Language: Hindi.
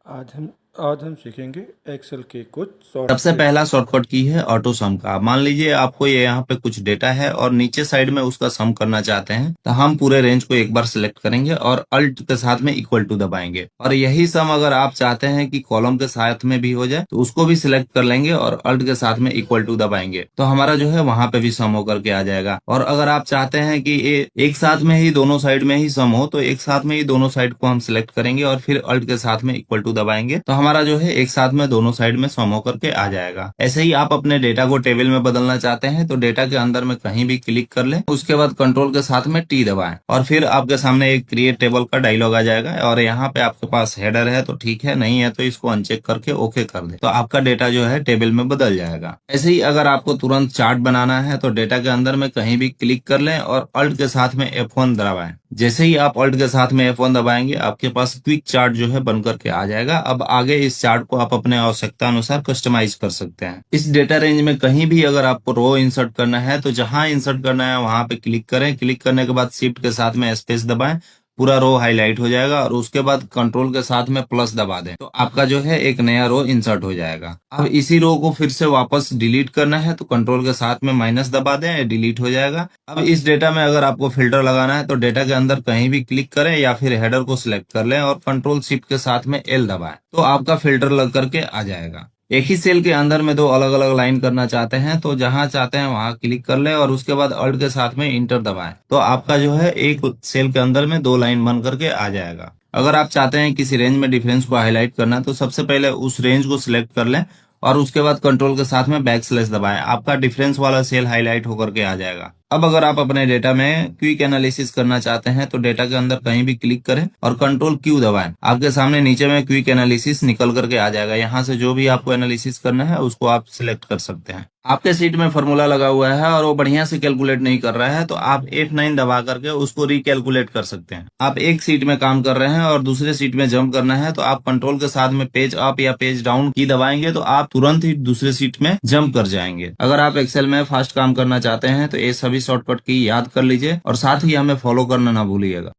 आज हम सीखेंगे एक्सेल के कुछ शॉर्ट सबसे ट्रिक। पहला शॉर्टकट की है ऑटो सम का। मान लीजिए आपको ये यहाँ पे कुछ डेटा है और नीचे साइड में उसका सम करना चाहते हैं, तो हम पूरे रेंज को एक बार सिलेक्ट करेंगे और अल्ट के साथ में इक्वल टू दबाएंगे। और यही सम अगर आप चाहते हैं कि कॉलम के साथ में भी हो जाए तो उसको भी सिलेक्ट कर लेंगे और अल्ट के साथ में इक्वल टू दबाएंगे, तो हमारा जो है वहां पे भी सम होकर के आ जाएगा। और अगर आप चाहते हैं कि ये एक साथ में ही दोनों साइड में ही सम हो, तो एक साथ में ही दोनों साइड को हम सिलेक्ट करेंगे और फिर अल्ट के साथ में इक्वल टू दबाएंगे, तो हमारा जो है एक साथ में दोनों साइड में सम होकर के आ जाएगा। ऐसे ही आप अपने डेटा को टेबल में बदलना चाहते हैं तो डेटा के अंदर में कहीं भी क्लिक कर लें, उसके बाद कंट्रोल के साथ में टी दबाएं और फिर आपके सामने एक क्रिएट टेबल का डायलॉग आ जाएगा। और यहाँ पे आपके पास हेडर है तो ठीक है, नहीं है तो इसको अनचेक करके ओके कर दे, तो आपका डेटा जो है टेबल में बदल जाएगा। ऐसे ही अगर आपको तुरंत चार्ट बनाना है तो डेटा के अंदर में कहीं भी क्लिक कर लें और अल्ट के साथ में F1 दबाएं। जैसे ही आप अल्ट के साथ में F1 दबाएंगे आपके पास क्विक चार्ट जो है बनकर के आ जाएगा। अब आगे इस चार्ट को आप अपने आवश्यकता अनुसार कस्टमाइज कर सकते हैं। इस डेटा रेंज में कहीं भी अगर आपको रो इंसर्ट करना है तो जहां इंसर्ट करना है वहां पे क्लिक करें। क्लिक करने के बाद शिफ्ट के साथ में स्पेस दबाएं, पूरा रो हाईलाइट हो जाएगा और उसके बाद कंट्रोल के साथ में प्लस दबा दें, तो आपका जो है एक नया रो इंसर्ट हो जाएगा। अब इसी रो को फिर से वापस डिलीट करना है तो कंट्रोल के साथ में माइनस दबा दें, डिलीट हो जाएगा। अब इस डेटा में अगर आपको फिल्टर लगाना है तो डेटा के अंदर कहीं भी क्लिक करें या फिर हेडर को सिलेक्ट कर लें और कंट्रोल शिफ्ट के साथ में एल दबाएं, तो आपका फिल्टर लग करके आ जाएगा। एक ही सेल के अंदर में दो अलग अलग लाइन करना चाहते हैं तो जहां चाहते हैं वहां क्लिक कर लें और उसके बाद अल्ट के साथ में इंटर दबाएं, तो आपका जो है एक सेल के अंदर में दो लाइन बन करके आ जाएगा। अगर आप चाहते हैं किसी रेंज में डिफरेंस को हाईलाइट करना तो सबसे पहले उस रेंज को सिलेक्ट कर लें और उसके बाद कंट्रोल के साथ में बैक स्लैश दबाएं, आपका डिफरेंस वाला सेल हाईलाइट होकर के आ जाएगा। अब अगर आप अपने डेटा में क्विक एनालिसिस करना चाहते हैं तो डेटा के अंदर कहीं भी क्लिक करें और कंट्रोल क्यू दबाएं, आपके सामने नीचे में क्विक एनालिसिस निकल करके आ जाएगा। यहाँ से जो भी आपको एनालिसिस करना है उसको आप सिलेक्ट कर सकते हैं। आपके सीट में फॉर्मूला लगा हुआ है और वो बढ़िया से कैलकुलेट नहीं कर रहा है तो आप F9 दबा करके उसको रिकैलकुलेट कर सकते हैं। आप एक सीट में काम कर रहे हैं और दूसरे सीट में जंप करना है तो आप कंट्रोल के साथ में पेज अप या पेज डाउन की दबाएंगे तो आप तुरंत ही दूसरे सीट में जंप कर जाएंगे। अगर आप एक्सेल में फास्ट काम करना चाहते हैं तो ये सभी शॉर्टकट की याद कर लीजिए और साथ ही हमें फॉलो करना ना भूलिएगा।